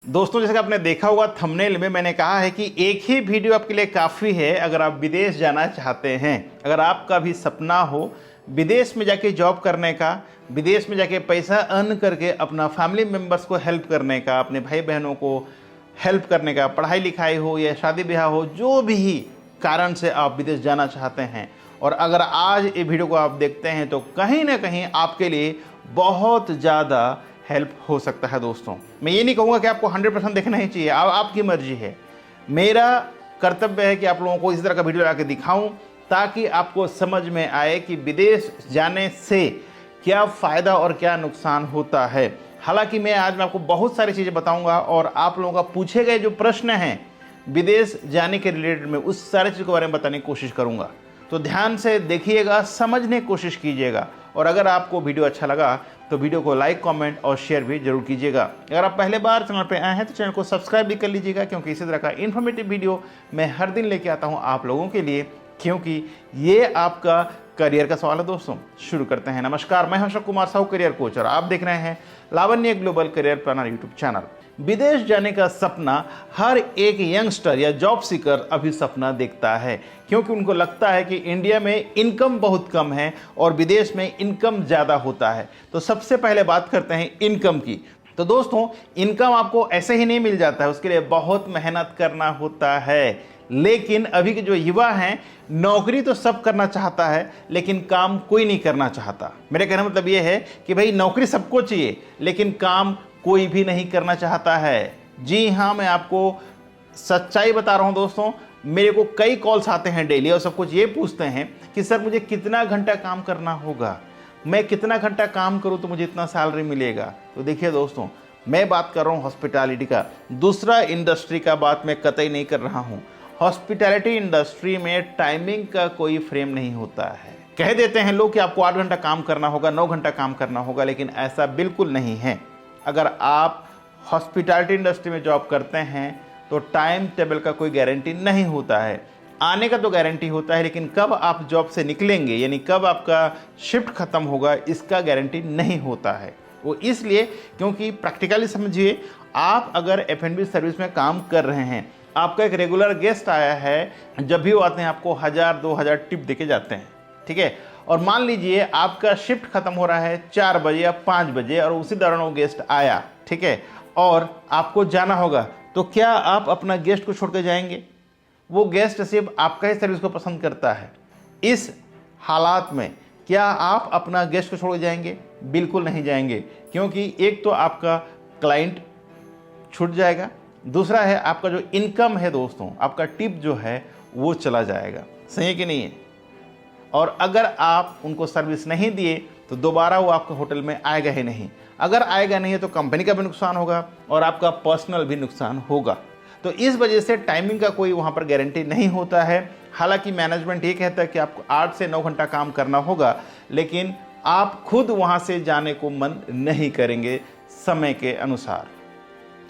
दोस्तों, जैसे कि आपने देखा होगा थंबनेल में मैंने कहा है कि एक ही वीडियो आपके लिए काफ़ी है अगर आप विदेश जाना चाहते हैं। अगर आपका भी सपना हो विदेश में जाके जॉब करने का, विदेश में जाके पैसा अर्न करके अपना फैमिली मेम्बर्स को हेल्प करने का, अपने भाई बहनों को हेल्प करने का, पढ़ाई लिखाई हो या शादी ब्याह हो, जो भी कारण से आप विदेश जाना चाहते हैं, और अगर आज ये वीडियो को आप देखते हैं तो कहीं ना कहीं आपके लिए बहुत ज़्यादा हेल्प हो सकता है। दोस्तों, मैं ये नहीं कहूँगा कि आपको 100% देखना ही चाहिए, आपकी मर्जी है। मेरा कर्तव्य है कि आप लोगों को इस तरह का वीडियो ला के दिखाऊँ ताकि आपको समझ में आए कि विदेश जाने से क्या फ़ायदा और क्या नुकसान होता है। हालांकि मैं आपको बहुत सारी चीज़ें बताऊंगा और आप लोगों का पूछे गए जो प्रश्न हैं विदेश जाने के रिलेटेड में उस सारी चीज़ के बारे में बताने की कोशिश करूंगा। तो ध्यान से देखिएगा, समझने की कोशिश कीजिएगा, और अगर आपको वीडियो अच्छा लगा तो वीडियो को लाइक, कमेंट और शेयर भी जरूर कीजिएगा। अगर आप पहले बार चैनल पर आए हैं तो चैनल को सब्सक्राइब भी कर लीजिएगा, क्योंकि इसी तरह का इन्फॉर्मेटिव वीडियो मैं हर दिन लेके आता हूँ आप लोगों के लिए, क्योंकि ये आपका करियर का सवाल है। दोस्तों, शुरू करते हैं। नमस्कार, मैं अशोक कुमार साहू, करियर कोच, और आप देख रहे हैं Lavanya global career planner YouTube channel. विदेश जाने का सपना हर एक यंगस्टर या जॉब सीकर अभी सपना देखता है, क्योंकि उनको लगता है कि इंडिया में इनकम बहुत कम है और विदेश में इनकम ज़्यादा होता है। तो सबसे पहले बात करते हैं इनकम की। तो दोस्तों, इनकम आपको ऐसे ही नहीं मिल जाता है, उसके लिए बहुत मेहनत करना होता है। लेकिन अभी के जो युवा हैं, नौकरी तो सब करना चाहता है लेकिन काम कोई नहीं करना चाहता। मेरे कहने का मतलब ये है कि भाई नौकरी सबको चाहिए लेकिन काम कोई भी नहीं करना चाहता है। जी हाँ, मैं आपको सच्चाई बता रहा हूँ। दोस्तों, मेरे को कई कॉल्स आते हैं डेली और सब कुछ ये पूछते हैं कि सर मुझे कितना घंटा काम करना होगा, मैं कितना घंटा काम करूँ तो मुझे इतना सैलरी मिलेगा। तो देखिए दोस्तों, मैं बात कर रहा हूँ हॉस्पिटैलिटी का, दूसरा इंडस्ट्री का बात मैं कतई नहीं कर रहा हूँ। हॉस्पिटैलिटी इंडस्ट्री में टाइमिंग का कोई फ्रेम नहीं होता है। कह देते हैं लोग कि आपको 8 घंटा काम करना होगा, 9 घंटा काम करना होगा, लेकिन ऐसा बिल्कुल नहीं है। अगर आप हॉस्पिटैलिटी इंडस्ट्री में जॉब करते हैं तो टाइम टेबल का कोई गारंटी नहीं होता है। आने का तो गारंटी होता है, लेकिन कब आप जॉब से निकलेंगे, यानी कब आपका शिफ्ट खत्म होगा, इसका गारंटी नहीं होता है। वो इसलिए क्योंकि प्रैक्टिकली समझिए, आप अगर F&B सर्विस में काम कर रहे हैं, आपका एक रेगुलर गेस्ट आया है, जब भी वो आते हैं आपको 1000-2000 टिप देके जाते हैं, ठीक है। और मान लीजिए आपका शिफ्ट खत्म हो रहा है 4 बजे या 5 बजे और उसी दौरान वो गेस्ट आया, ठीक है, और आपको जाना होगा, तो क्या आप अपना गेस्ट को छोड़ कर जाएंगे? वो गेस्ट सिर्फ आपका ही सर्विस को पसंद करता है। इस हालात में क्या आप अपना गेस्ट को छोड़ जाएंगे? बिल्कुल नहीं जाएंगे, क्योंकि एक तो आपका क्लाइंट छूट जाएगा, दूसरा है आपका जो इनकम है दोस्तों, आपका टिप जो है वो चला जाएगा। सही है कि नहीं है? और अगर आप उनको सर्विस नहीं दिए तो दोबारा वो आपके होटल में आएगा ही नहीं। अगर आएगा नहीं तो कंपनी का भी नुकसान होगा और आपका पर्सनल भी नुकसान होगा। तो इस वजह से टाइमिंग का कोई वहाँ पर गारंटी नहीं होता है। हालांकि मैनेजमेंट ये कहता है कि आपको 8 से 9 घंटा काम करना होगा, लेकिन आप खुद वहाँ से जाने को मन नहीं करेंगे समय के अनुसार,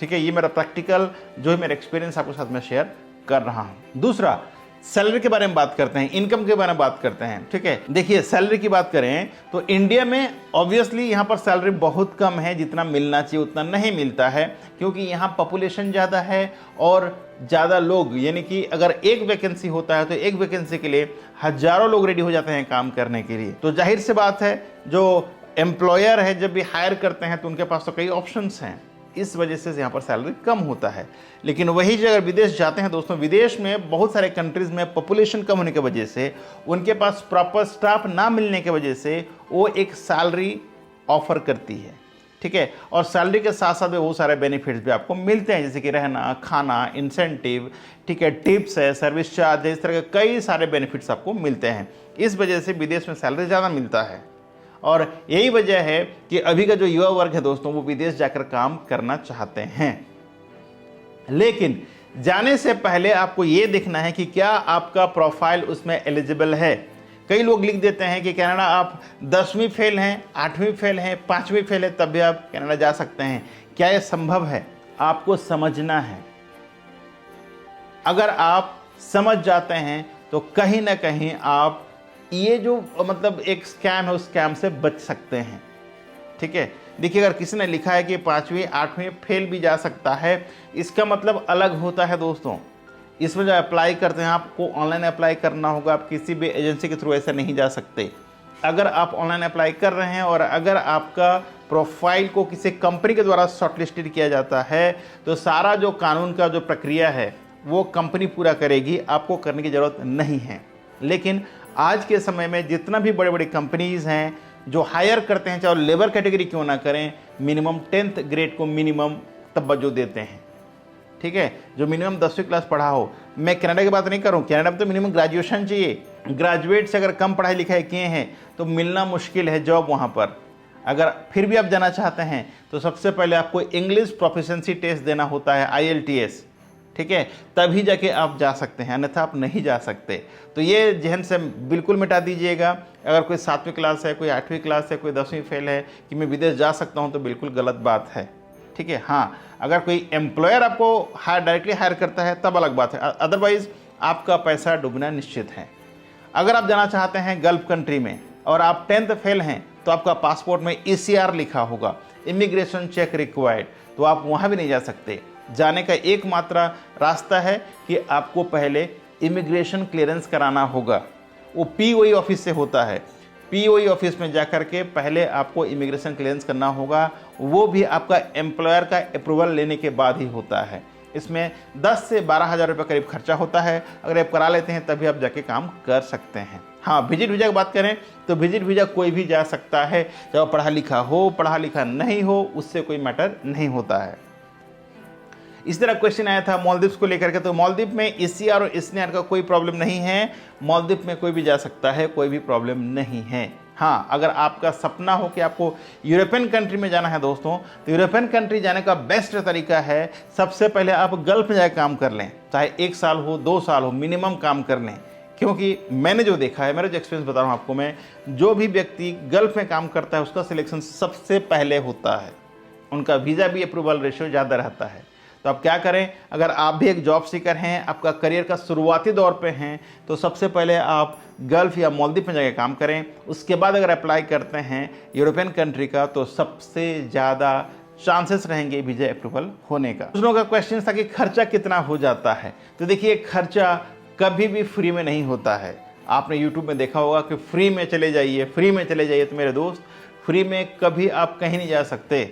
ठीक है। ये मेरा प्रैक्टिकल जो है, मेरा एक्सपीरियंस आपके साथ में शेयर कर रहा हूँ। दूसरा, सैलरी के बारे में बात करते हैं, इनकम के बारे में बात करते हैं, ठीक है। देखिए, सैलरी की बात करें तो इंडिया में ऑब्वियसली यहाँ पर सैलरी बहुत कम है, जितना मिलना चाहिए उतना नहीं मिलता है, क्योंकि यहाँ पॉपुलेशन ज़्यादा है और ज़्यादा लोग, यानी कि अगर एक वैकेंसी होता है तो एक वैकेंसी के लिए हज़ारों लोग रेडी हो जाते हैं काम करने के लिए। तो जाहिर सी बात है, जो एम्प्लॉयर है जब भी हायर करते हैं तो उनके पास तो कई ऑप्शंस हैं, इस वजह से यहाँ पर सैलरी कम होता है। लेकिन वही अगर विदेश जाते हैं दोस्तों, विदेश में बहुत सारे कंट्रीज़ में पॉपुलेशन कम होने की वजह से, उनके पास प्रॉपर स्टाफ ना मिलने की वजह से वो एक सैलरी ऑफर करती है, ठीक है। और सैलरी के साथ साथ बहुत सारे बेनिफिट्स भी आपको मिलते हैं, जैसे कि रहना, खाना, इंसेंटिव, ठीक है, टिप्स है, सर्विस चार्ज, इस तरह के कई सारे बेनिफिट्स आपको मिलते हैं। इस वजह से विदेश में सैलरी ज़्यादा मिलता है, और यही वजह है कि अभी का जो युवा वर्ग है दोस्तों, वो विदेश जाकर काम करना चाहते हैं। लेकिन जाने से पहले आपको ये देखना है कि क्या आपका प्रोफाइल उसमें एलिजिबल है। कई लोग लिख देते हैं कि कनाडा आप 10वीं फेल हैं, 8वीं फेल हैं, 5वीं फेल है, तब भी आप कनाडा जा सकते हैं। क्या यह संभव है? आपको समझना है। अगर आप समझ जाते हैं तो कहीं ना कहीं आप ये जो मतलब एक स्कैम है उस स्कैम से बच सकते हैं, ठीक है। देखिए अगर किसी ने लिखा है कि 5वीं 8वीं फेल भी जा सकता है, इसका मतलब अलग होता है दोस्तों। इसमें जो अप्लाई करते हैं आपको ऑनलाइन अप्लाई करना होगा, आप किसी भी एजेंसी के थ्रू ऐसे नहीं जा सकते। अगर आप ऑनलाइन अप्लाई कर रहे हैं और अगर आपका प्रोफाइल को किसी कंपनी के द्वारा शॉर्टलिस्टेड किया जाता है तो सारा जो कानून का जो प्रक्रिया है वो कंपनी पूरा करेगी, आपको करने की ज़रूरत नहीं है। लेकिन आज के समय में जितना भी बड़े बड़े कंपनीज़ हैं जो हायर करते हैं, चाहे लेबर कैटेगरी क्यों ना करें, मिनिमम 10th ग्रेड को मिनिमम तवज्जो देते हैं। ठीक है, जो मिनिमम 10वीं क्लास पढ़ा हो। मैं कनाडा की बात नहीं कर रहा हूँ, कनाडा में तो मिनिमम ग्रेजुएशन चाहिए। ग्रेजुएट से अगर कम पढ़ाई लिखाई किए हैं तो मिलना मुश्किल है जॉब वहाँ पर। अगर फिर भी आप जाना चाहते हैं तो सबसे पहले आपको इंग्लिश प्रोफिशिएंसी टेस्ट देना होता है, IELTS। ठीक है, तभी जाके आप जा सकते हैं, अन्यथा आप नहीं जा सकते। तो ये जहन से बिल्कुल मिटा दीजिएगा। अगर कोई 7वीं क्लास है, कोई 8वीं क्लास है, कोई 10वीं फेल है कि मैं विदेश जा सकता हूँ, तो बिल्कुल गलत बात है। ठीक है, हाँ, अगर कोई एम्प्लॉयर आपको डायरेक्टली हायर करता है तब अलग बात है, अदरवाइज आपका पैसा डूबना निश्चित है। अगर आप जाना चाहते हैं गल्फ कंट्री में और आप 10th फेल हैं तो आपका पासपोर्ट में ECR लिखा होगा, इमिग्रेशन चेक रिक्वायर्ड, तो आप वहाँ भी नहीं जा सकते। जाने का एकमात्र रास्ता है कि आपको पहले इमिग्रेशन क्लियरेंस कराना होगा, वो POE ऑफिस से होता है। POE ऑफिस में जाकर के पहले आपको इमिग्रेशन क्लियरेंस करना होगा, वो भी आपका एम्प्लॉयर का अप्रूवल लेने के बाद ही होता है। इसमें 10 से 12 हज़ार रुपये करीब खर्चा होता है। अगर आप करा लेते हैं तभी आप जाके काम कर सकते हैं। हाँ, विजिट वीज़ा की बात करें तो विजिट वीज़ा कोई भी जा सकता है, चाहे पढ़ा लिखा हो, पढ़ा लिखा नहीं हो, उससे कोई मैटर नहीं होता है। इस तरह क्वेश्चन आया था मालदीव्स को लेकर के, तो मालदीव में ECR और SNR का कोई प्रॉब्लम नहीं है। मालदीव में कोई भी जा सकता है, कोई भी प्रॉब्लम नहीं है। हाँ, अगर आपका सपना हो कि आपको यूरोपियन कंट्री में जाना है दोस्तों, तो यूरोपियन कंट्री जाने का बेस्ट तरीका है, सबसे पहले आप गल्फ में जाकर काम कर लें, चाहे 1 साल हो 2 साल हो, मिनिमम काम कर लें। क्योंकि मैंने जो देखा है, मेरा जो एक्सपीरियंस बता रहा हूँ आपको मैं, जो भी व्यक्ति गल्फ में काम करता है उसका सिलेक्शन सबसे पहले होता है, उनका वीज़ा भी अप्रूवल रेशियो ज़्यादा रहता है। तो आप क्या करें, अगर आप भी एक जॉब सीकर हैं, आपका करियर का शुरुआती दौर पे हैं, तो सबसे पहले आप गल्फ या मालदीव में जाकर काम करें। उसके बाद अगर अप्लाई करते हैं यूरोपियन कंट्री का तो सबसे ज़्यादा चांसेस रहेंगे वीज़ा अप्रूवल होने का। दूसरों का क्वेश्चन था कि खर्चा कितना हो जाता है। तो देखिए, खर्चा कभी भी फ्री में नहीं होता है। आपने यूट्यूब में देखा होगा कि फ्री में चले जाइए, फ्री में चले जाइए, तो मेरे दोस्त फ्री में कभी आप कहीं नहीं जा सकते।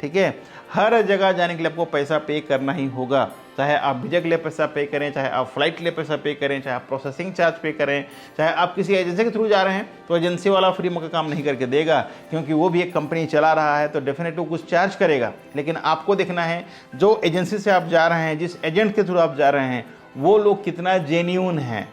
ठीक है, हर जगह जाने के लिए आपको पैसा पे करना ही होगा, चाहे आप वीज़ा के लिए पैसा पे करें, चाहे आप फ्लाइट के लिए पैसा पे करें, चाहे आप प्रोसेसिंग चार्ज पे करें, चाहे आप किसी एजेंसी के थ्रू जा रहे हैं तो एजेंसी वाला फ्री में काम नहीं करके देगा, क्योंकि वो भी एक कंपनी चला रहा है, तो डेफिनेटली कुछ चार्ज करेगा। लेकिन आपको देखना है जो एजेंसी से आप जा रहे हैं, जिस एजेंट के थ्रू आप जा रहे हैं, वो लोग कितना जेन्यून हैं।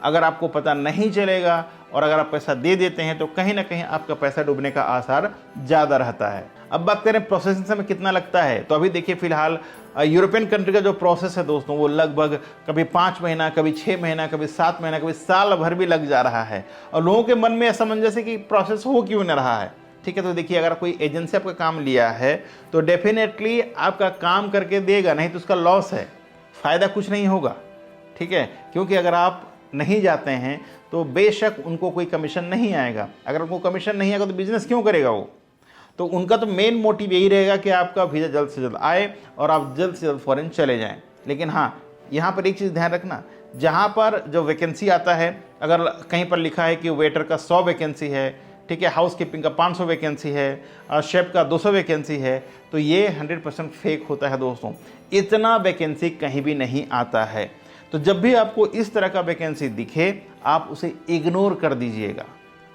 अगर आपको पता नहीं चलेगा और अगर आप पैसा दे देते हैं तो कहीं ना कहीं आपका पैसा डूबने का आसार ज़्यादा रहता है। अब बात करें प्रोसेसिंग समय कितना लगता है, तो अभी देखिए फिलहाल यूरोपियन कंट्री का जो प्रोसेस है दोस्तों, वो लगभग कभी 5 महीना, कभी 6 महीना, कभी 7 महीना, कभी साल भर भी लग जा रहा है। और लोगों के मन में असमंजस है कि प्रोसेस हो क्यों न रहा है। ठीक है, तो देखिए, अगर कोई एजेंसी आपका काम लिया है तो डेफिनेटली आपका काम करके देगा, नहीं तो उसका लॉस है, फ़ायदा कुछ नहीं होगा। ठीक है, क्योंकि अगर आप नहीं जाते हैं तो बेशक उनको कोई कमीशन नहीं आएगा। अगर उनको कमीशन नहीं आएगा तो बिजनेस क्यों करेगा वो। तो उनका तो मेन मोटिव यही रहेगा कि आपका वीज़ा जल्द से जल्द आए और आप जल्द से जल्द फॉरेन चले जाएं। लेकिन हाँ, यहाँ पर एक चीज़ ध्यान रखना, जहाँ पर जो वैकेंसी आता है, अगर कहीं पर लिखा है कि वेटर का 100 वैकेंसी है, ठीक है, हाउस कीपिंग का 500 वैकेंसी है, शेफ का 200 वैकेंसी है, तो ये 100% फेक होता है दोस्तों। इतना वैकेंसी कहीं भी नहीं आता है। तो जब भी आपको इस तरह का वैकेंसी दिखे, आप उसे इग्नोर कर दीजिएगा,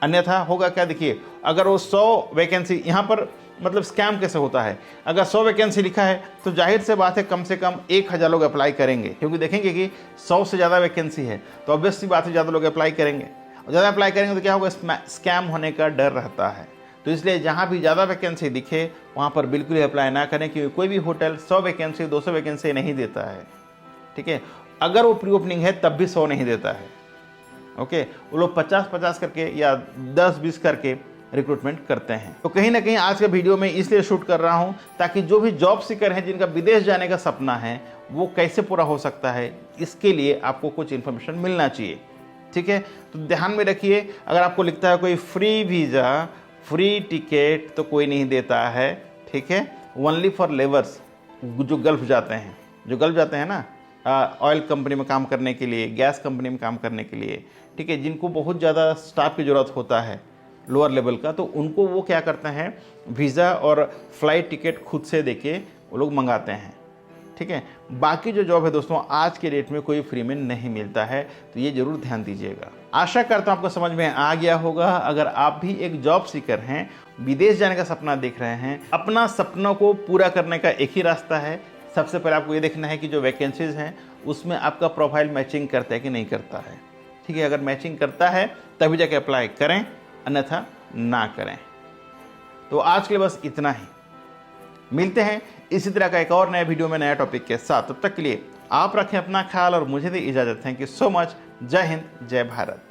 अन्यथा होगा क्या, देखिए, अगर वो 100 वैकेंसी, यहाँ पर मतलब स्कैम कैसे होता है, अगर 100 वैकेंसी लिखा है तो जाहिर से बात है कम से कम 1000 लोग अप्लाई करेंगे, क्योंकि देखेंगे कि 100 से ज़्यादा वैकेंसी है तो ऑब्वियस सी बात है ज़्यादा लोग अप्लाई करेंगे, और ज़्यादा अप्लाई करेंगे तो क्या होगा, स्कैम होने का डर रहता है। तो इसलिए जहाँ भी ज़्यादा वैकेंसी दिखे वहाँ पर बिल्कुल ही अप्लाई ना करें, क्योंकि कोई भी होटल 100 वैकेंसी 200 वैकेंसी नहीं देता है। ठीक है, अगर वो प्री ओपनिंग है तब भी 100 नहीं देता है। ओके, वो लोग 50-50 करके या 10-20 करके रिक्रूटमेंट करते हैं। तो कहीं ना कहीं आज का वीडियो में इसलिए शूट कर रहा हूं ताकि जो भी जॉब सीकर हैं, जिनका विदेश जाने का सपना है, वो कैसे पूरा हो सकता है, इसके लिए आपको कुछ इन्फॉर्मेशन मिलना चाहिए। ठीक है, तो ध्यान में रखिए, अगर आपको लिखता है कोई फ्री वीज़ा फ्री टिकट तो कोई नहीं देता है, ठीक है, ओनली फॉर लेबर्स जो गल्फ जाते हैं ना, ऑयल कंपनी में काम करने के लिए, गैस कंपनी में काम करने के लिए, ठीक है, जिनको बहुत ज़्यादा स्टाफ की ज़रूरत होता है लोअर लेवल का, तो उनको वो क्या करते हैं, वीज़ा और फ्लाइट टिकट खुद से देके वो लोग मंगाते हैं, ठीक है। बाकी जो जॉब है दोस्तों आज के डेट में कोई फ्री में नहीं मिलता है, तो ये जरूर ध्यान दीजिएगा। आशा करता हूँ आपको समझ में आ गया होगा। अगर आप भी एक जॉब सीकर हैं, विदेश जाने का सपना देख रहे हैं, अपना सपनों को पूरा करने का एक ही रास्ता है, सबसे पहले आपको ये देखना है कि जो वैकेंसीज हैं उसमें आपका प्रोफाइल मैचिंग करता है कि नहीं करता है, ठीक है। अगर मैचिंग करता है तभी जाके अप्लाई करें, अन्यथा ना करें। तो आज के लिए बस इतना ही, मिलते हैं इसी तरह का एक और नया वीडियो में नया टॉपिक के साथ। तब तक के लिए आप रखें अपना ख्याल और मुझे दे इजाज़त। Thank you so much. जय हिंद, जय भारत।